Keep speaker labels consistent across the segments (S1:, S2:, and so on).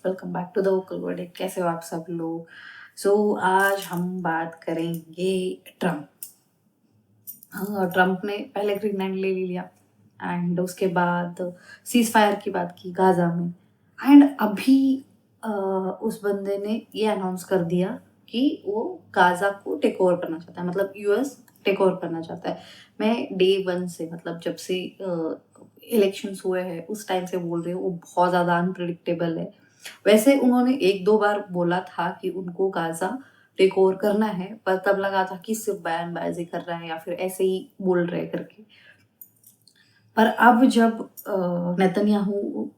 S1: Welcome back to the vocal word. कैसे हो आप सब लोग? आज हम बात करेंगे ट्रम्प। हाँ, ट्रम्प ने पहले ग्रीनलैंड ले लिया एंड उसके बाद सीज फायर की बात की गाजा में। एंड अभी उस बंदे ने ये अनाउंस कर दिया कि वो गाजा को टेक ओवर करना चाहता है, मतलब यूएस टेक ओवर करना चाहता है। मैं डे वन से, मतलब जब से इलेक्शंस हुए हैं उस टाइम से बोल रही हूँ, वो बहुत ज़्यादा अनप्रिडिक्टेबल है। वैसे उन्होंने एक दो बार बोला था कि उनको गाजा टेक ओवर करना है, पर तब लगा था कि सिर्फ बयानबाजी कर रहा है या फिर ऐसे ही बोल रहे करके। पर अब जब नेतन्याहू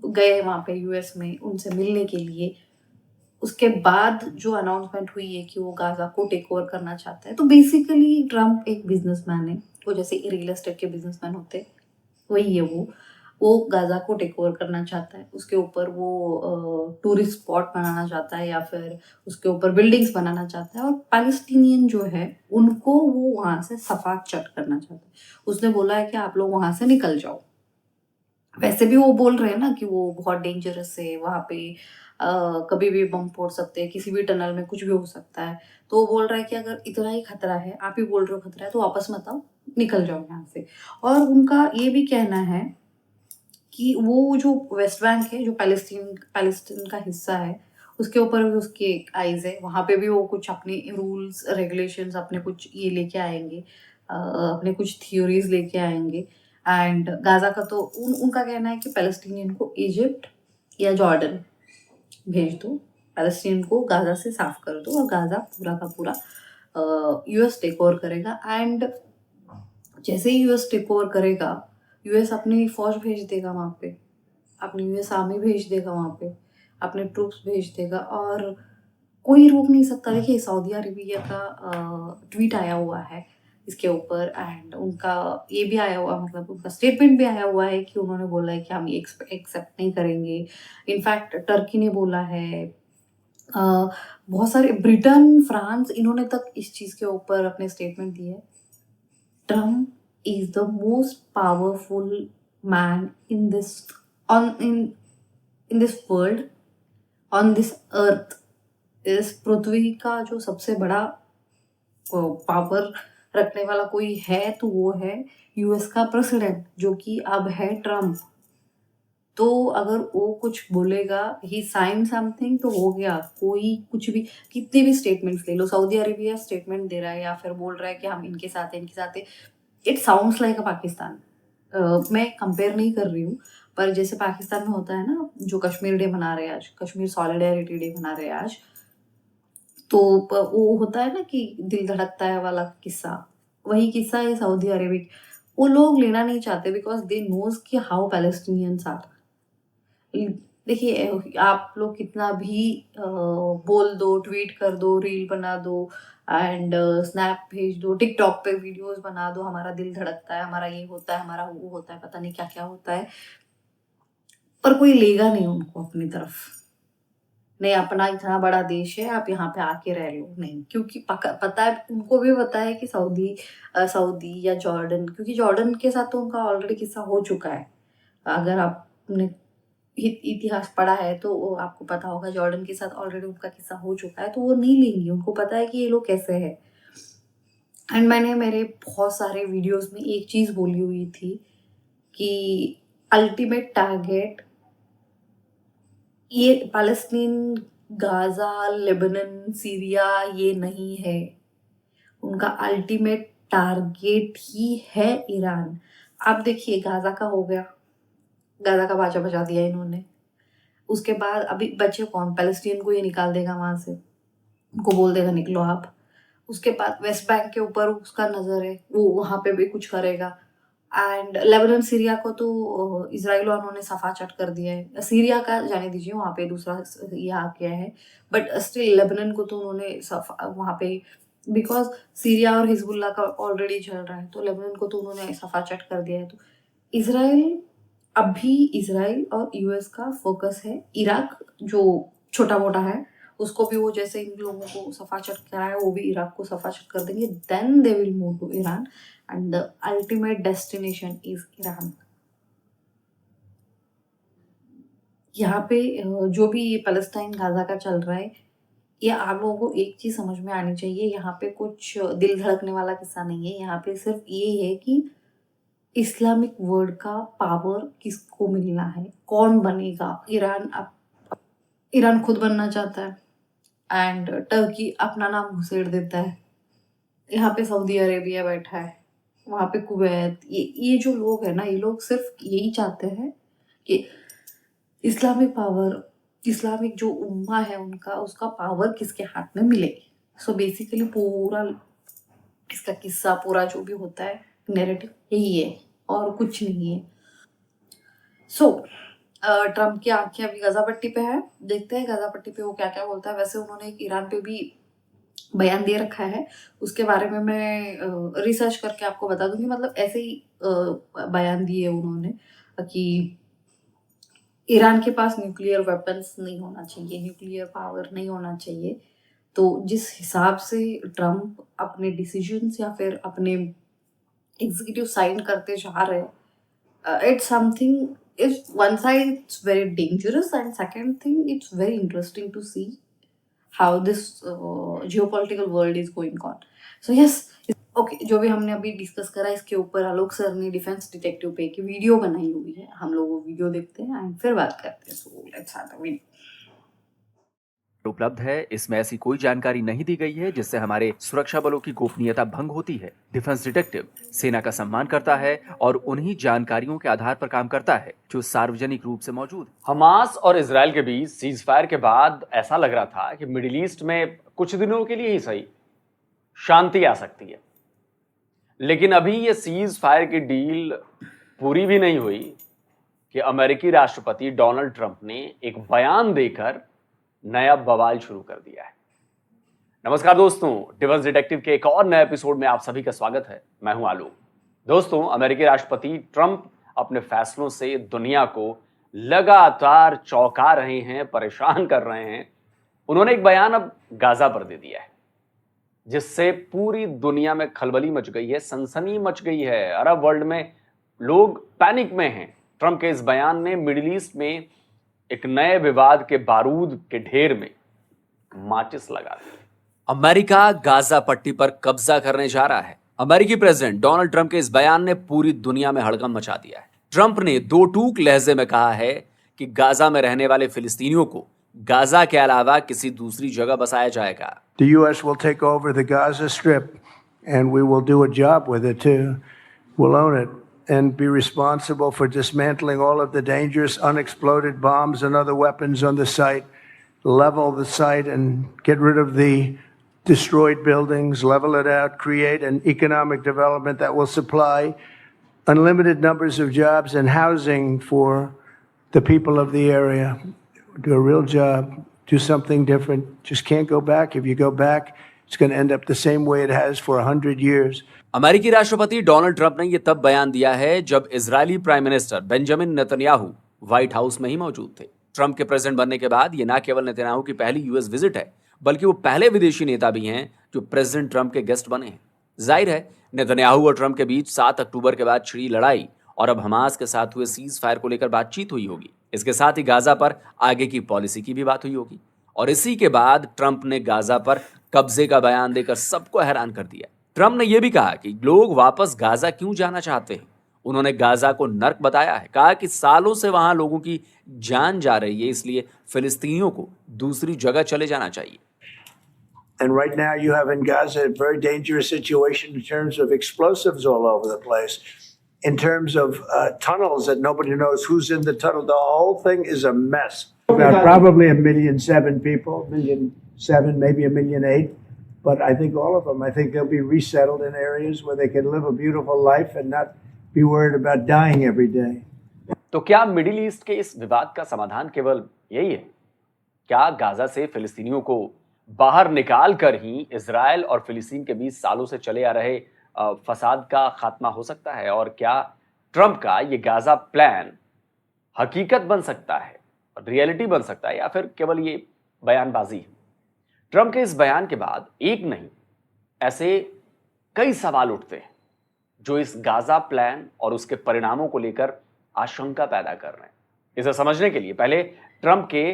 S1: गए वहां पे यूएस में उनसे मिलने के लिए, उसके बाद जो अनाउंसमेंट हुई है कि वो गाजा को टेक ओवर करना चाहता है, तो बेसिकली ट्रम्प एक बिजनेसमैन है। वो जैसे रियल एस्टेट के बिजनेसमैन होते हैं, वही है वो गाजा को टेक ओवर करना चाहता है। उसके ऊपर वो टूरिस्ट स्पॉट बनाना चाहता है या फिर उसके ऊपर बिल्डिंग्स बनाना चाहता है, और पैलेस्टीनियन जो है उनको वो वहां से सफा चट करना चाहता है। उसने बोला है कि आप लोग वहां से निकल जाओ। वैसे भी वो बोल रहे हैं ना कि वो बहुत डेंजरस है वहां पे, कभी भी बम फोड़ सकते हैं, किसी भी टनल में कुछ भी हो सकता है। तो वो बोल रहा है कि अगर इतना ही खतरा है, आप ही बोल रहे हो खतरा है, तो वापस मत आओ, निकल जाओ यहाँ से। और उनका ये भी कहना है कि वो जो वेस्ट बैंक है, जो पैलेस्टीन का हिस्सा है, उसके ऊपर भी उसके आइज है। वहां पे भी वो कुछ अपने रूल्स रेगुलेशंस, अपने कुछ ये लेके आएंगे, अपने कुछ थ्योरीज लेके आएंगे। एंड गाजा का तो उनका कहना है कि पैलेस्टीनियन को इजिप्ट या जॉर्डन भेज दो, पैलेस्टीन को गाजा से साफ कर दो, और गाजा पूरा का पूरा यूएस टेक ओवर करेगा। एंड जैसे ही यूएस टेक ओवर करेगा, यूएस अपनी फौज भेज देगा वहां पे, अपनी यूएस आर्मी भेज देगा वहां पे, अपने ट्रूप्स भेज देगा, और कोई रोक नहीं सकता। देखिए, सऊदी अरेबिया का ट्वीट आया हुआ है इसके ऊपर, एंड उनका ये भी आया हुआ, मतलब उनका स्टेटमेंट भी आया हुआ है कि उन्होंने बोला है कि हम एक्सेप्ट नहीं करेंगे। इनफैक्ट टर्की ने बोला है, बहुत सारे, ब्रिटेन, फ्रांस, इन्होंने तक इस चीज के ऊपर अपने स्टेटमेंट दिए। Trump is the most powerful man in this on in this world, on this earth। इस पृथ्वी का जो सबसे बड़ा पावर रखने वाला कोई है तो वो है यूएस का प्रेसिडेंट, जो कि अब है ट्रम्प। तो अगर वो कुछ बोलेगा, ही साइन समथिंग, तो हो गया। कोई कुछ भी, कितने भी स्टेटमेंट्स ले लो, सऊदी अरेबिया स्टेटमेंट दे रहा है या फिर बोल रहा है कि हम इनके साथ हैं, इनके साथ है, इट साउंड्स लाइक अ पाकिस्तान। मैं कंपेयर नहीं कर रही हूँ, पर जैसे पाकिस्तान में होता है ना, जो कश्मीर डे मना रहे हैं आज, कश्मीर सॉलिडेरिटी डे मना रहे हैं आज, तो वो होता है ना कि दिल धड़कता है वाला किस्सा, वही किस्सा है सऊदी अरेबिक। वो लोग लेना नहीं चाहते बिकॉज दे नोज कि हाउ पैलेस्टीनियंस आर। देखिए, आप लोग कितना भी बोल दो, ट्वीट कर दो, रील बना दो, एंड स्नैप भेज दो, टिकटॉक पे वीडियोस बना दो, हमारा दिल धड़कता है, हमारा ये होता है, हमारा वो होता है, पता नहीं क्या क्या होता है, पर कोई लेगा नहीं उनको अपनी तरफ। नहीं, अपना इतना बड़ा देश है, आप यहाँ पे आके रह लो, नहीं, क्योंकि पता है, उनको भी पता है कि सऊदी या जॉर्डन, क्योंकि जॉर्डन के साथ तो उनका ऑलरेडी किस्सा हो चुका है। अगर आपने इतिहास पढ़ा है तो वो आपको पता होगा, जॉर्डन के साथ ऑलरेडी उनका किस्सा हो चुका है, तो वो नहीं लेंगी, उनको पता है कि ये लोग कैसे हैं। एंड मैंने मेरे बहुत सारे वीडियोस में एक चीज बोली हुई थी कि अल्टीमेट टारगेट ये पैलेस्टीन, गाजा, लेबनान, सीरिया ये नहीं है। उनका अल्टीमेट टारगेट ही है ईरान। आप देखिए, गाजा का हो गया, गाजा का बाजा बजा दिया इन्होंने। उसके बाद अभी बचे कौन? पैलेस्टीन को ये निकाल देगा वहां से, उनको बोल देगा निकलो आप। उसके बाद वेस्ट बैंक के ऊपर उसका नजर है, वो वहां पे भी कुछ करेगा। एंड लेबनान, सीरिया को तो इसराइल वालों ने सफा चट कर दिया है। सीरिया का जाने दीजिए, वहां पे दूसरा ये आ गया है, बट स्टिल लेबनान को तो उन्होंने सफा वहां पे, बिकॉज सीरिया और हिजबुल्ला का ऑलरेडी चल रहा है, तो लेबनान को तो उन्होंने सफा चट कर दिया है। तो इसराइल, अभी इसराइल और यूएस का फोकस है इराक, जो छोटा मोटा है, उसको भी वो जैसे इन लोगों को सफाचट करा है, वो भी इराक को सफाचट कर देंगे, then they will move to Iran, and the ultimate destination is Iran. यहाँ पे जो भी ये पैलेस्टाइन गाज़ा का चल रहा है, ये आप लोगों को एक चीज़ समझ में आनी चाहिए, यहाँ पे कुछ दिल धड़कने वाला किस्सा नहीं है। यहाँ पे सिर्फ़ ये है कि इस्लामिक वर्ल्ड का पावर किसको मिलना है, कौन बनेगा? ईरान खुद बनना चाहता है एंड टर्की अपना नाम घुसेड़ देता है। यहाँ पे सऊदी अरेबिया बैठा है, वहाँ पे कुवैत, ये जो लोग हैं ना, ये लोग सिर्फ़ यही चाहते हैं कि इस्लामिक पावर, इस्लामिक जो उम्मा है उनका, उसका पावर किसके हाथ में मिले। सो बेसिकली पूरा इसका किस्सा, पूरा जो भी होता है नैरेटिव, यही है और कुछ नहीं है। सो ट्रम्प की आंखें अभी गाज़ा पट्टी पे है, देखते हैं गाज़ा पट्टी पे वो क्या क्या बोलता है। वैसे उन्होंने एक ईरान पे भी बयान दे रखा है, उसके बारे में मैं रिसर्च करके आपको बता दूंगी। मतलब ऐसे ही बयान दिए उन्होंने कि ईरान के पास न्यूक्लियर वेपन्स नहीं होना चाहिए, न्यूक्लियर पावर नहीं होना चाहिए। तो जिस हिसाब से ट्रम्प अपने डिसीजंस या फिर अपने एग्जीक्यूटिव साइन करते जा रहे हैं, it's something, if one side it's very dangerous and second thing it's very interesting to see how this geopolitical world is going on. So yes, okay, जो भी हमने अभी डिस्कस करा इसके ऊपर आलोक सर ने डिफेंस डिटेक्टिव पे की वीडियो बनाई हुई है, हम लोग वो वीडियो देखते हैं एंड फिर बात करते हैं। So let's start the video.
S2: उपलब्ध है। इसमें ऐसी कोई जानकारी नहीं दी गई है जिससे हमारे सुरक्षा बलों की गोपनीयता भंग होती है। डिफेंस डिटेक्टिव सेना का सम्मान करता है और उन्हीं जानकारियों के आधार पर काम करता है जो सार्वजनिक रूप से मौजूद है।
S3: हमास और इजराइल के बीच सीज फायर के बाद ऐसा लग रहा था कि मिडिल ईस्ट में कुछ दिनों के लिए ही सही शांति आ सकती है, लेकिन अभी ये सीज फायर की डील पूरी भी नहीं हुई कि अमेरिकी राष्ट्रपति डोनाल्ड ट्रंप ने एक बयान देकर नया बवाल शुरू कर दिया है। नमस्कार दोस्तों, डिफेंस डिटेक्टिव के एक और नए एपिसोड में आप सभी का स्वागत है। मैं हूं आलोक। दोस्तों, अमेरिकी राष्ट्रपति ट्रंप अपने फैसलों से दुनिया को लगातार चौंका रहे हैं, परेशान कर रहे हैं। उन्होंने एक बयान अब गाजा पर दे दिया है जिससे पूरी दुनिया में खलबली मच गई है, सनसनी मच गई है। अरब वर्ल्ड में लोग पैनिक में हैं। ट्रंप के इस बयान ने मिडिल ईस्ट में एक नए विवाद के बारूद के ढेर में माचिस लगा दी।
S2: अमेरिका गाजा पट्टी पर कब्जा करने जा रहा है। अमेरिकी प्रेसिडेंट डोनाल्ड ट्रंप के इस बयान ने पूरी दुनिया में हड़कंप मचा दिया है। ट्रंप ने दो टूक लहजे में कहा है कि गाजा में रहने वाले फिलिस्तीनियों को गाजा के अलावा किसी दूसरी जगह बसाया जाएगा।
S4: The U.S. will take over the Gaza Strip, and we will do a job with it too. We'll own it and be responsible for dismantling all of the dangerous unexploded bombs and other weapons on the site, level the site and get rid of the destroyed buildings, level it out, create an economic development that will supply unlimited numbers of jobs and housing for the people of the area. Do a real job. Do something different. Just can't go back. If you go back, it's going to end up the same way it has for 100 years.
S2: अमेरिकी राष्ट्रपति Donald Trump ने यह तब बयान दिया है जब Israeli prime minister Benjamin Netanyahu white house में ही मौजूद थे। ट्रंप के प्रेसिडेंट बनने के बाद यह न केवल नेतन्याहू की पहली यूएस विजिट है, बल्कि वो पहले विदेशी नेता भी हैं जो प्रेसिडेंट ट्रंप के गेस्ट बने हैं। जाहिर है, नेतन्याहू और ट्रंप के बीच 7 अक्टूबर के बाद छिड़ी लड़ाई और अब हमास के साथ हुए सीज फायर को लेकर बातचीत हुई होगी। इसके साथ ही गाजा पर आगे की पॉलिसी की भी बात हुई होगी और इसी के बाद ट्रंप ने गाजा पर कब्जे का बयान देकर सबको हैरान कर दिया। ट्रंप ने यह भी कहा कि लोग वापस गाजा क्यों जाना चाहते हैं। उन्होंने गाजा को नर्क बताया है, कहा कि सालों से वहां लोगों की जान जा रही है, इसलिए फिलिस्तीनियों को दूसरी जगह चले जाना चाहिए।
S4: And right now you have in Gaza a very dangerous situation in terms of explosives all over the place, in terms of tunnels that nobody knows who's in the tunnel. The whole thing is a mess. About probably 1,000,007 people, 1,000,007, maybe 1,000,008. But I think all of them, I think they'll be resettled in areas where they can live a beautiful life and not be worried about dying every day.
S3: तो क्या middle east के इस विवाद का समाधान केवल यही है? क्या गाजा से फिलिस्तीनियों को बाहर निकाल कर ही इजराइल और फिलिस्तीन के बीच सालों से चले आ रहे फसाद का खात्मा हो सकता है? और क्या ट्रंप का ये गाजा प्लान हकीकत बन सकता है, रियलिटी बन सकता है, या फिर केवल ये बयानबाजी है? ट्रंप के इस बयान के बाद एक नहीं, ऐसे कई सवाल उठते हैं जो इस गाजा प्लान और उसके परिणामों को लेकर आशंका पैदा कर रहे हैं। इसे समझने के लिए पहले ट्रंप के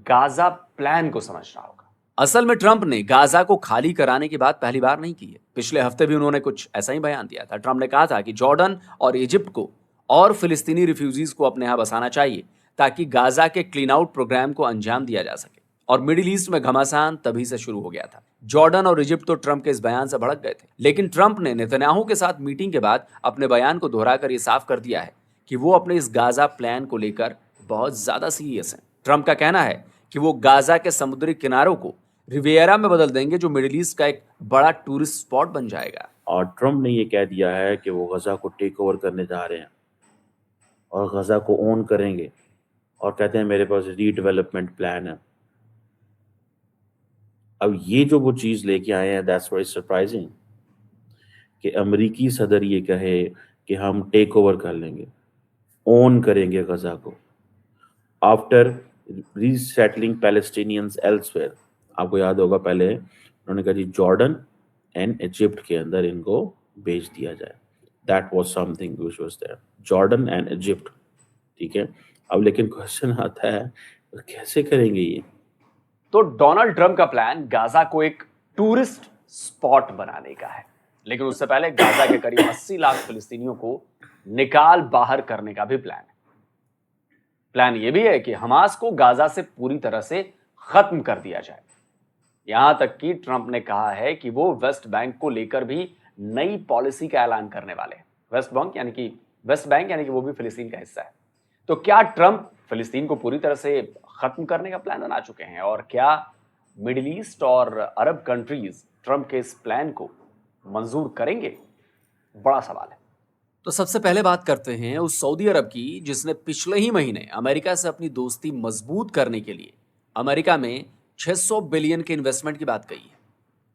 S3: गाजा प्लान को समझना होगा।
S2: असल में ट्रंप ने गाजा को खाली कराने की बात पहली बार नहीं की है। पिछले हफ्ते भी उन्होंने कुछ ऐसा ही बयान दिया था। ट्रंप ने कहा था कि जॉर्डन और इजिप्ट को और फिलिस्तीनी रिफ्यूजीज को अपने यहां बसाना चाहिए ताकि गाजा के क्लीन आउट प्रोग्राम को अंजाम दिया जा सके। और मिडिल ईस्ट में घमासान तभी से शुरू हो गया था। जॉर्डन और इजिप्ट तो ट्रंप के इस बयान से भड़क गए थे, लेकिन ट्रंप ने नेतन्याहू के साथ मीटिंग के बाद अपने बयान को दोहराकर यह साफ कर दिया है कि वो अपने इस गाजा प्लान को लेकर बहुत ज्यादा सीरियस हैं। ट्रंप का कहना है कि वो गाजा के समुद्री किनारों को रिवियरा में बदल देंगे, जो मिडिल ईस्ट का एक बड़ा टूरिस्ट स्पॉट बन जाएगा।
S5: और ट्रंप ने ये कह दिया है कि वो गजा को टेक ओवर करने जा रहे हैं और गजा को ओन करेंगे, और कहते हैं मेरे पास रीडेवलपमेंट प्लान है। अब ये जो वो चीज़ लेके आए हैं, दैट्स वेरी सरप्राइजिंग कि अमेरिकी सदर ये कहे कि हम टेक ओवर कर लेंगे, ओन करेंगे गजा को, आफ्टर रीसेटलिंग पैलेस्टीनियंस एल्सवेयर। आपको याद होगा पहले उन्होंने कहा जी जॉर्डन एंड इजिप्ट के अंदर इनको भेज दिया जाए। That was something which was there, Jordan and Egypt, ठीक है। अब लेकिन क्वेश्चन आता है कैसे करेंगे ये?
S3: तो डोनाल्ड ट्रंप का प्लान गाजा को एक टूरिस्ट स्पॉट बनाने का है, लेकिन उससे पहले गाजा के करीब 80 लाख फिलिस्तीनियों को निकाल बाहर करने का भी प्लान है। प्लान यह भी है कि हमास को गाजा से पूरी तरह से खत्म कर दिया जाए। यहां तक कि ट्रंप ने कहा है कि वो वेस्ट बैंक को लेकर भी नई पॉलिसी का ऐलान करने वाले हैं। वेस्ट बैंक यानी कि वो भी फिलिस्तीन का हिस्सा है। तो क्या ट्रंप फिलिस्तीन को पूरी तरह से खत्म करने का प्लान बना चुके हैं, और क्या मिडिल ईस्ट और अरब कंट्रीज ट्रंप के इस प्लान को मंजूर करेंगे? बड़ा सवाल है।
S2: तो सबसे पहले बात करते हैं उस सऊदी अरब की जिसने पिछले ही महीने अमेरिका से अपनी दोस्ती मजबूत करने के लिए अमेरिका में 600 बिलियन के इन्वेस्टमेंट की बात कही है।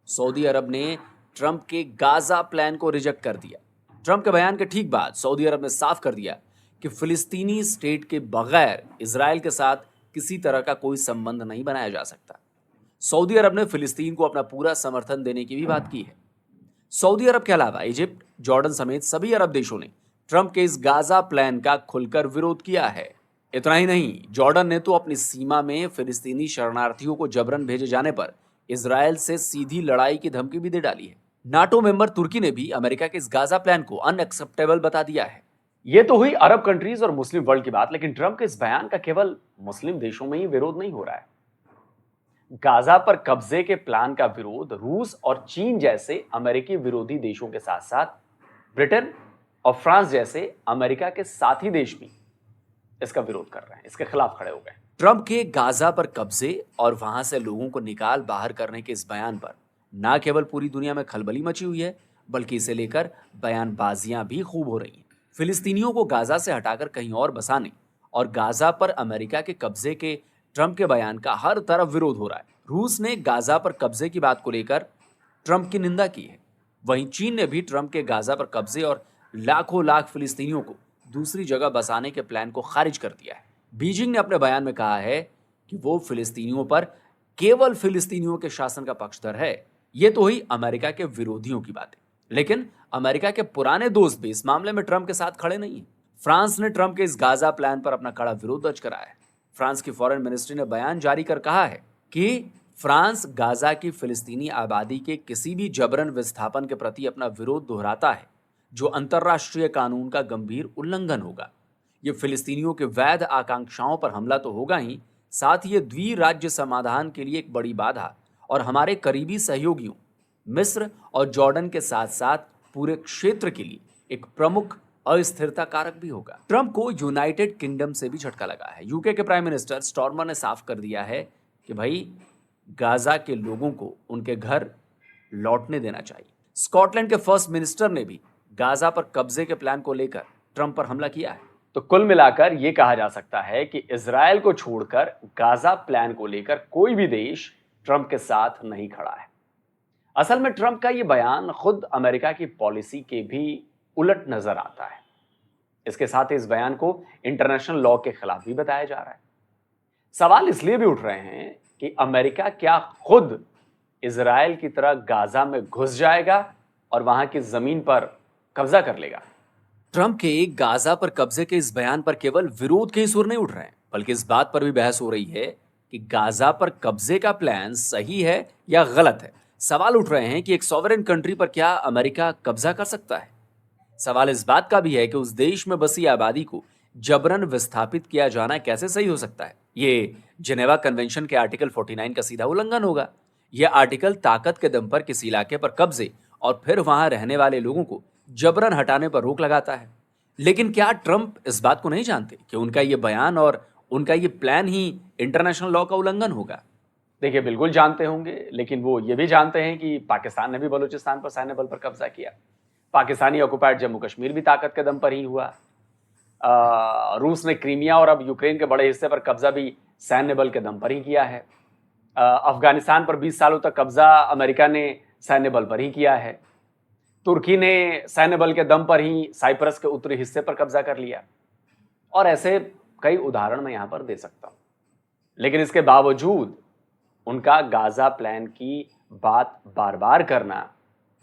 S2: सऊदी अरब ने ट्रंप के गाजा प्लान को रिजेक्ट कर दिया। ट्रंप के बयान के ठीक बाद सऊदी अरब ने साफ कर दिया कि फिलिस्तीनी स्टेट के बगैर इजराइल के साथ किसी तरह का कोई संबंध नहीं बनाया जा सकता। सऊदी अरब ने फिलिस्तीन को अपना पूरा समर्थन देने की भी बात की है। सऊदी अरब के अलावा इजिप्ट, जॉर्डन समेत सभी अरब देशों ने ट्रंप के इस गाजा प्लान का खुलकर विरोध किया है। इतना ही नहीं, जॉर्डन ने तो अपनी सीमा में फिलिस्तीनी शरणार्थियों को जबरन भेजे जाने पर इजराइल से सीधी लड़ाई की धमकी भी दे डाली है। नाटो मेंबर तुर्की ने भी अमेरिका के इस गाजा प्लान को अनएक्सेप्टेबल बता दिया है।
S3: ये तो हुई अरब कंट्रीज और मुस्लिम वर्ल्ड की बात, लेकिन ट्रंप के इस बयान का केवल मुस्लिम देशों में ही विरोध नहीं हो रहा है। गाजा पर कब्जे के प्लान का विरोध रूस और चीन जैसे अमेरिकी विरोधी देशों के साथ साथ ब्रिटेन और फ्रांस जैसे अमेरिका के साथी देश भी इसका विरोध कर रहे हैं, इसके खिलाफ खड़े हो गए।
S2: ट्रंप के गाजा पर कब्जे और वहां से लोगों को निकाल बाहर करने के इस बयान पर न केवल पूरी दुनिया में खलबली मची हुई है, बल्कि इसे लेकर बयानबाजियां भी खूब हो रही हैं। फिलिस्तीनियों को गाजा से हटाकर कहीं और बसाने और गाजा पर अमेरिका के कब्जे के ट्रंप के बयान का हर तरफ विरोध हो रहा है। रूस ने गाजा पर कब्जे की बात को लेकर ट्रंप की निंदा की है। वहीं चीन ने भी ट्रंप के गाजा पर कब्जे और लाखों लाख फिलिस्तीनियों को दूसरी जगह बसाने के प्लान को खारिज कर दिया है। बीजिंग ने अपने बयान में कहा है कि वो फिलिस्तीनियों पर केवल फिलिस्तीनियों के शासन का पक्षधर है। ये तो हुई अमेरिका के विरोधियों की बातें, लेकिन अमेरिका के पुराने दोस्त भी इस मामले में ट्रंप के साथ खड़े नहीं हैं। फ्रांस ने ट्रंप के इस गाजा प्लान पर अपना कड़ा विरोध दर्ज कराया है। फ्रांस की फॉरेन मिनिस्ट्री ने बयान जारी कर कहा है कि फ्रांस गाजा की फिलिस्तीनी आबादी के किसी भी जबरन विस्थापन के प्रति अपना विरोध दोहराता है, जो अंतर्राष्ट्रीय कानून का गंभीर उल्लंघन होगा। ये फिलिस्तीनियों के वैध आकांक्षाओं पर हमला तो होगा ही, साथ ही ये द्विराज्य समाधान के लिए एक बड़ी बाधा और हमारे करीबी सहयोगियों मिस्र और जॉर्डन के साथ साथ पूरे क्षेत्र के लिए एक प्रमुख अस्थिरता कारक भी होगा। ट्रंप को यूनाइटेड किंगडम से भी झटका लगा है। यूके के प्राइम मिनिस्टर स्टॉर्मर ने साफ कर दिया है कि भाई गाजा के लोगों को उनके घर लौटने देना चाहिए। स्कॉटलैंड के फर्स्ट मिनिस्टर ने भी गाजा पर कब्जे के प्लान को लेकर ट्रंप पर हमला किया है।
S3: तो कुल मिलाकर यह कहा जा सकता है कि इजराइल को छोड़कर गाजा प्लान को लेकर कोई भी देश ट्रंप के साथ नहीं खड़ा है। असल में ट्रंप का यह बयान खुद अमेरिका की पॉलिसी के भी उलट नजर आता है। इसके साथ इस बयान को इंटरनेशनल लॉ के खिलाफ भी बताया जा रहा है। सवाल इसलिए भी उठ रहे हैं कि अमेरिका क्या खुद इजराइल की तरह गाजा में घुस जाएगा और वहां की जमीन पर कब्जा कर लेगा?
S2: ट्रंप के गाजा पर कब्जे के इस बयान पर केवल विरोध के ही सुर नहीं उठ रहे हैं, बल्कि इस बात पर भी बहस हो रही है कि गाजा पर कब्जे का प्लान सही है या गलत है। सवाल उठ रहे हैं कि एक सॉवरेन कंट्री पर क्या अमेरिका कब्जा कर सकता है। सवाल इस बात का भी है कि उस देश में बसी आबादी को जबरन विस्थापित किया जाना कैसे सही हो सकता है। ये जिनेवा कन्वेंशन के आर्टिकल 49 का सीधा उल्लंघन होगा। यह आर्टिकल ताकत के दम पर किसी इलाके पर कब्जे और फिर वहां रहने वाले लोगों को जबरन हटाने पर रोक लगाता है। लेकिन क्या ट्रंप इस बात को नहीं जानते कि उनका ये बयान और उनका ये प्लान ही इंटरनेशनल लॉ का उल्लंघन होगा?
S3: देखिए, बिल्कुल जानते होंगे, लेकिन वो ये भी जानते हैं कि पाकिस्तान ने भी बलूचिस्तान पर सैन्य बल पर कब्जा किया। पाकिस्तानी ऑक्युपाइड जम्मू कश्मीर भी ताकत के दम पर ही हुआ। रूस ने क्रीमिया और अब यूक्रेन के बड़े हिस्से पर कब्जा भी सैन्य बल के दम पर ही किया है। अफगानिस्तान पर 20 सालों तक कब्जा अमेरिका ने सैन्य बल पर ही किया है। तुर्की ने सैन्य बल के दम पर ही साइप्रस के उत्तरी हिस्से पर कब्जा कर लिया। और ऐसे कई उदाहरण मैं यहां पर दे सकता हूं। लेकिन इसके बावजूद उनका गाजा प्लान की बात बार बार करना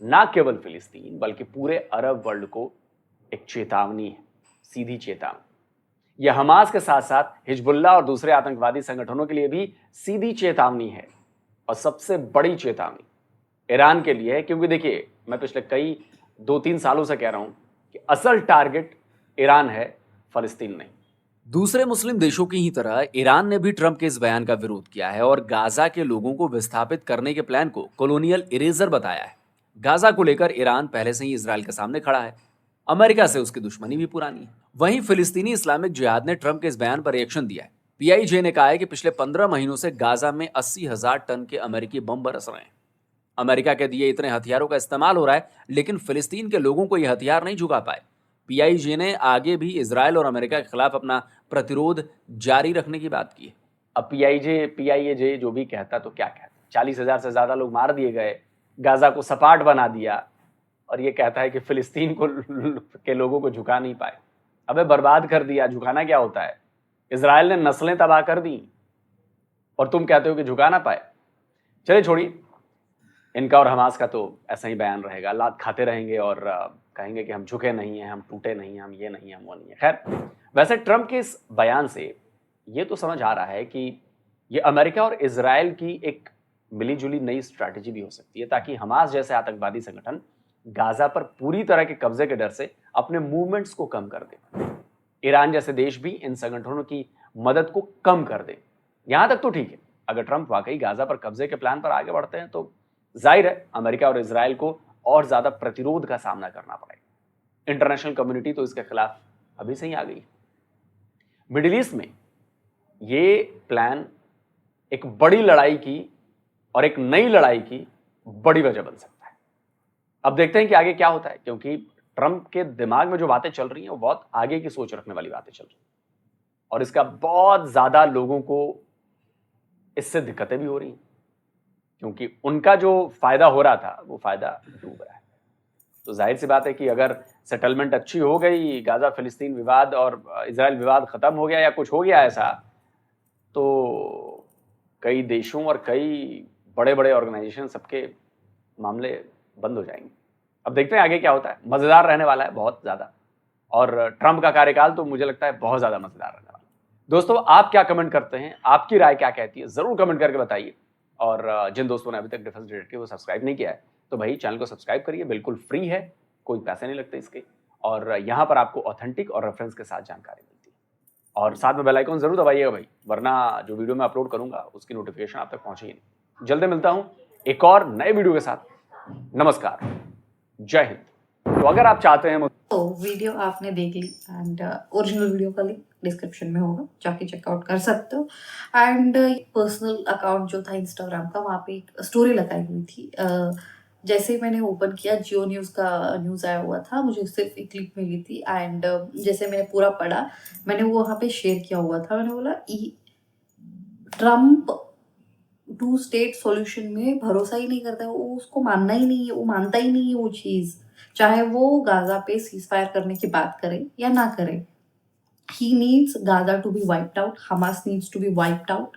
S3: ना केवल फिलिस्तीन बल्कि पूरे अरब वर्ल्ड को एक चेतावनी है, सीधी चेतावनी। यह हमास के साथ साथ हिजबुल्लाह और दूसरे आतंकवादी संगठनों के लिए भी सीधी चेतावनी है। और सबसे बड़ी चेतावनी ईरान के लिए है, क्योंकि देखिए, मैं पिछले कई 2-3 सालों से कह रहा हूं कि असल टारगेट ईरान है, फलस्तीन नहीं।
S2: दूसरे मुस्लिम देशों की ही तरह ईरान ने भी ट्रंप के इस बयान का विरोध किया है और गाजा के लोगों को विस्थापित करने के प्लान को कॉलोनियल इरेजर बताया है। गाजा को लेकर ईरान पहले से ही इजराइल के सामने खड़ा है। अमेरिका से उसकी दुश्मनी भी पुरानी है। वहीं फिलिस्तीनी इस्लामिक जिहाद ने ट्रंप के इस बयान पर रिएक्शन दिया है। PIJ ने कहा है कि पिछले 15 महीनों से गाजा में 80,000 टन के अमेरिकी बम बरस रहे हैं। अमेरिका के दिए इतने हथियारों का इस्तेमाल हो रहा है, लेकिन फिलिस्तीन के लोगों को यह हथियार नहीं झुका पाए। PIJ ने आगे भी इजराइल और अमेरिका के खिलाफ अपना प्रतिरोध जारी रखने की बात की है।
S3: अब PIJ जो भी कहता तो क्या कहता, 40,000 से ज्यादा लोग मार दिए गए, गाजा को सपाट बना दिया, और ये कहता है कि फिलिस्तीन के लोगों को झुका नहीं पाए। अबे बर्बाद कर दिया, झुकाना क्या होता है? इजराइल ने नस्लें तबाह कर दी और तुम कहते हो कि झुका ना पाए। चलिए छोड़िए, इनका और हमास का तो ऐसा ही बयान रहेगा, लात खाते रहेंगे और कहेंगे कि हम झुके नहीं हैं, हम टूटे नहीं हैं, हम ये नहीं हैं, हम वो नहीं है। खैर, वैसे ट्रंप के इस बयान से ये तो समझ आ रहा है कि ये अमेरिका और इजराइल की एक मिलीजुली नई स्ट्रैटेजी भी हो सकती है, ताकि हमास जैसे आतंकवादी संगठन गाजा पर पूरी तरह के कब्जे के डर से अपने मूवमेंट्स को कम कर दे। ईरान जैसे देश भी इन संगठनों की मदद को कम कर दे। यहां तक तो ठीक है, अगर ट्रंप वाकई गाजा पर कब्जे के प्लान पर आगे बढ़ते हैं तो जाहिर है अमेरिका और इजराइल को और ज्यादा प्रतिरोध का सामना करना पड़ेगा। इंटरनेशनल कम्युनिटी तो इसके खिलाफ अभी से ही आ गई। मिडिल ईस्ट में ये प्लान एक बड़ी लड़ाई की और एक नई लड़ाई की बड़ी वजह बन सकता है। अब देखते हैं कि आगे क्या होता है, क्योंकि ट्रंप के दिमाग में जो बातें चल रही हैं वो बहुत आगे की सोच रखने वाली बातें चल रही हैं, और इसका बहुत ज्यादा लोगों को इससे दिक्कतें भी हो रही हैं, क्योंकि उनका जो फायदा हो रहा था वो फायदा डूब रहा है। तो जाहिर सी बात है कि अगर सेटलमेंट अच्छी हो गई, गाजा फिलिस्तीन विवाद और इजराइल विवाद खत्म हो गया या कुछ हो गया ऐसा, तो कई देशों और कई बड़े बड़े ऑर्गेनाइजेशन सबके मामले बंद हो जाएंगे। अब देखते हैं आगे क्या होता है। मजेदार रहने वाला है बहुत ज्यादा, और ट्रंप का कार्यकाल तो मुझे लगता है बहुत ज्यादा मजेदार रहने वाला है। दोस्तों, आप क्या कमेंट करते हैं, आपकी राय क्या कहती है, जरूर कमेंट करके बताइए। और जिन दोस्तों ने अभी तक डिफेंस डिटेक्टिव को सब्सक्राइब नहीं किया है तो भाई चैनल को सब्सक्राइब करिए, बिल्कुल फ्री है, कोई पैसे नहीं लगते इसके, और यहाँ पर आपको ऑथेंटिक और रेफरेंस के साथ जानकारी मिलती है। और साथ में बेल आइकन जरूर दबाइएगा भाई, वरना जो वीडियो मैं अपलोड करूंगा उसकी नोटिफिकेशन आप तक पहुंचेगी नहीं। जल्दी मिलता हूं एक और नए वीडियो के साथ। नमस्कार, जय हिंद। तो अगर आप चाहते हैं
S1: तो वीडियो आपने देख ली, एंड ओरिजिनल वीडियो का लिंक डिस्क्रिप्शन में होगा, जाके चेकआउट कर सकते हो। एंड पर्सनल अकाउंट जो था इंस्टाग्राम का, वहाँ पे एक स्टोरी लगाई हुई थी। जैसे ही मैंने ओपन किया, जियो न्यूज़ का न्यूज़ आया हुआ था, मुझे सिर्फ एक क्लिप मिली थी। एंड जैसे मैंने पूरा पढ़ा, मैंने वो वहाँ पे शेयर किया हुआ था। मैंने बोला ट्रम्प 2 स्टेट सॉल्यूशन में भरोसा ही नहीं करता है, वो उसको मानना ही नहीं है, वो मानता ही नहीं है वो चीज़, चाहे वो गाजा पे सीज फायर करने की बात करे या ना करे। He needs Gaza to be wiped out. Hamas needs to be wiped out.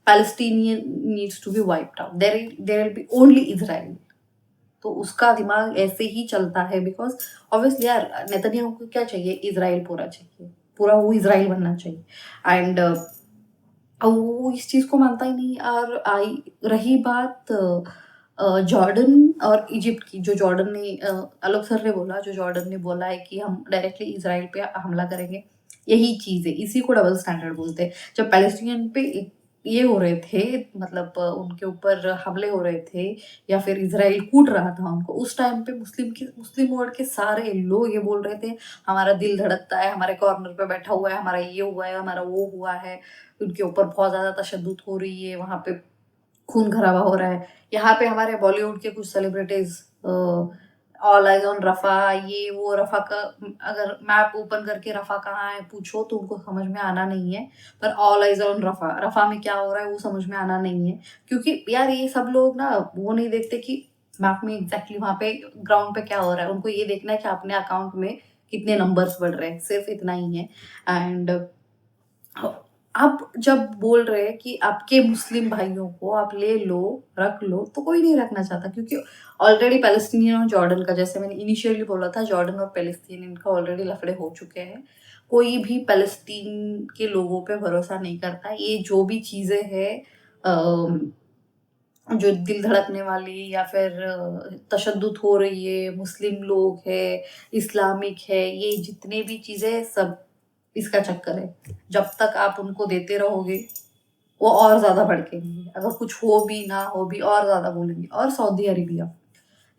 S1: Palestinian needs to be wiped out. There will be only Israel. तो उसका दिमाग ऐसे ही चलता है, बिकॉज ऑब्वियसली यार नेतन्याहू को क्या चाहिए, इजराइल पूरा चाहिए, पूरा वो इजराइल बनना चाहिए। एंड अब वो इस चीज़ को मानता ही नहीं। और रही बात जॉर्डन और इजिप्ट की, जो जॉर्डन ने आलोक सर ने बोला, जो जॉर्डन ने बोला है कि हम डायरेक्टली इसराइल पे हमला करेंगे, यही चीज़ है, इसी को डबल स्टैंडर्ड बोलते हैं। जब पैलेस्टीनियन पे ये हो रहे थे, मतलब उनके ऊपर हमले हो रहे थे या फिर इसराइल कूट रहा था उनको, उस टाइम पे मुस्लिम वर्ल्ड के सारे लोग ये बोल रहे थे हमारा दिल धड़कता है, हमारे कॉर्नर पे बैठा हुआ है, हमारा ये हुआ है, हमारा वो हुआ है, उनके ऊपर बहुत ज़्यादा तशद्दुद हो रही है, वहाँ पे खून खराबा हो रहा है। यहाँ पे हमारे बॉलीवुड के कुछ सेलिब्रिटीज ऑल आइज ऑन रफा, ये वो, रफा का अगर मैप ओपन करके रफा कहाँ है पूछो तो उनको समझ में आना नहीं है, पर ऑल आइज ऑन रफा, रफा में क्या हो रहा है वो समझ में आना नहीं है। क्योंकि यार ये सब लोग ना वो नहीं देखते कि मैप में एग्जैक्टली वहाँ पे ग्राउंड पे क्या हो रहा है, उनको ये देखना है कि अपने अकाउंट में कितने नंबर्स बढ़ रहे हैं, सिर्फ इतना ही है। एंड आप जब बोल रहे हैं कि आपके मुस्लिम भाइयों को आप ले लो, रख लो, तो कोई नहीं रखना चाहता, क्योंकि ऑलरेडी पैलेस्टीनियन और जॉर्डन का, जैसे मैंने इनिशियली बोला था, जॉर्डन और पैलेस्टीन इनका ऑलरेडी लफड़े हो चुके हैं। कोई भी पैलेस्टीन के लोगों पे भरोसा नहीं करता। ये जो भी चीज़ें हैं जो दिल धड़कने वाली या फिर तशद्दुद हो रही है, मुस्लिम लोग है, इस्लामिक है, ये जितने भी चीज़ें सब इसका चक्कर है। जब तक आप उनको देते रहोगे वो और ज़्यादा भड़केंगे, अगर कुछ हो भी ना हो भी और ज़्यादा बोलेंगे। और सऊदी अरेबिया,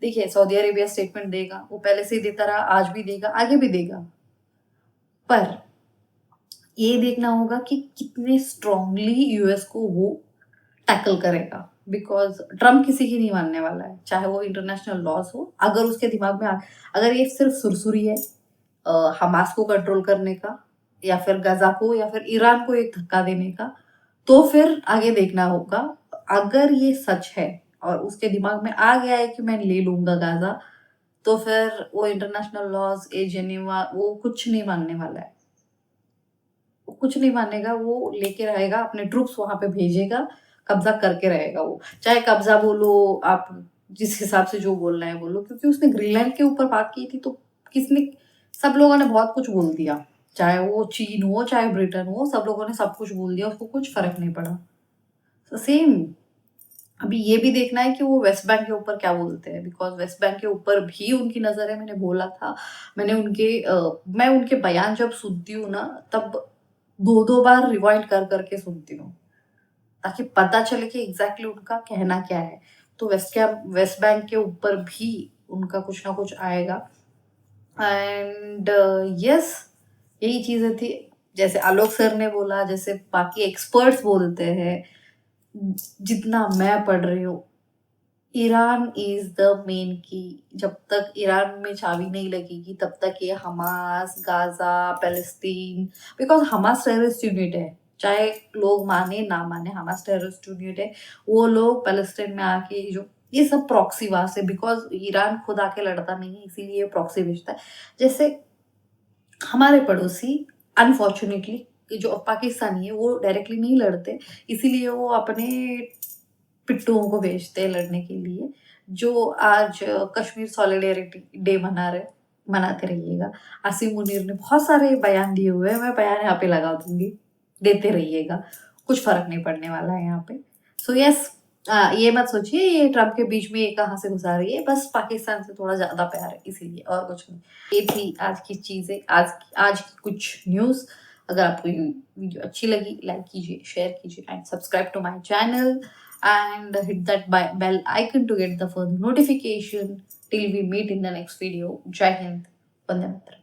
S1: देखिए सऊदी अरेबिया स्टेटमेंट देगा, वो पहले से ही देता रहा, आज भी देगा, आगे भी देगा, पर ये देखना होगा कि कितने स्ट्रांगली यूएस को वो टैकल करेगा। बिकॉज ट्रम्प किसी की नहीं मानने वाला है, चाहे वो इंटरनेशनल लॉज हो। अगर उसके दिमाग में अगर ये सिर्फ सुरसुरी है हमास को कंट्रोल करने का, या फिर गजा को, या फिर ईरान को एक धक्का देने का, तो फिर आगे देखना होगा। अगर ये सच है और उसके दिमाग में आ गया है कि मैं ले लूंगा गाजा, तो फिर वो इंटरनेशनल लॉज, ए जेनेवा, वो कुछ नहीं मानने वाला है। वो कुछ नहीं मानेगा, वो लेके रहेगा, अपने ट्रूप्स वहां पे भेजेगा, कब्जा करके रहेगा वो। चाहे कब्जा बोलो, आप जिस हिसाब से जो बोलना है बोलो, क्योंकि उसने ग्रीनलैंड के ऊपर बात की थी तो किसने, सब लोगों ने बहुत कुछ बोल दिया, चाहे वो चीन हो चाहे ब्रिटेन हो, सब लोगों ने सब कुछ बोल दिया, उसको कुछ फर्क नहीं पड़ा। तो सेम अभी ये भी देखना है कि वो वेस्ट बैंक के ऊपर क्या बोलते हैं, बिकॉज वेस्ट बैंक के ऊपर भी उनकी नजर है। मैंने बोला था, मैं उनके बयान जब सुनती हूँ ना, तब 2-2 बार रिवाइंड कर करके सुनती हूँ, ताकि पता चले कि एग्जैक्टली उनका कहना क्या है। तो वेस्ट बैंक के ऊपर भी उनका कुछ ना कुछ आएगा। एंड यस, यही चीजें थी, जैसे आलोक सर ने बोला, जैसे बाकी एक्सपर्ट्स बोलते हैं, जितना मैं पढ़ रही हूँ, ईरान इज द मेन की। जब तक ईरान में चाबी नहीं लगेगी तब तक ये Hamas, Gaza, Palestine, because Hamas terrorist unit है, चाहे लोग माने ना माने, हमास टेररिस्ट यूनिट है। वो लोग पैलेस्टीन में आके जो ये सब प्रॉक्सी वार से, बिकॉज ईरान खुद आके लड़ता नहीं है, इसीलिए प्रॉक्सी भेजता है। जैसे हमारे पड़ोसी अनफॉर्चुनेटली जो पाकिस्तानी है वो डायरेक्टली नहीं लड़ते, इसीलिए वो अपने पिट्टुओं को भेजते हैं लड़ने के लिए। जो आज कश्मीर सॉलिडेरिटी डे मनाते रहिएगा। आसिम मुनीर ने बहुत सारे बयान दिए हुए हैं, मैं बयान यहाँ पे लगा दूंगी, देते रहिएगा, कुछ फर्क नहीं पड़ने वाला है यहाँ पे। सो यस, ये मत सोचिए ये ट्रम्प के बीच में ये कहाँ से घुसा रही है, बस पाकिस्तान से थोड़ा ज्यादा प्यार है इसीलिए, और कुछ नहीं। ये थी आज की चीजें, आज की कुछ न्यूज। अगर आपको ये वीडियो अच्छी लगी, लाइक कीजिए, शेयर कीजिए and subscribe to my channel and hit that bell icon to get the further notification till we meet in the next video. Jai Hind, Vande Mataram.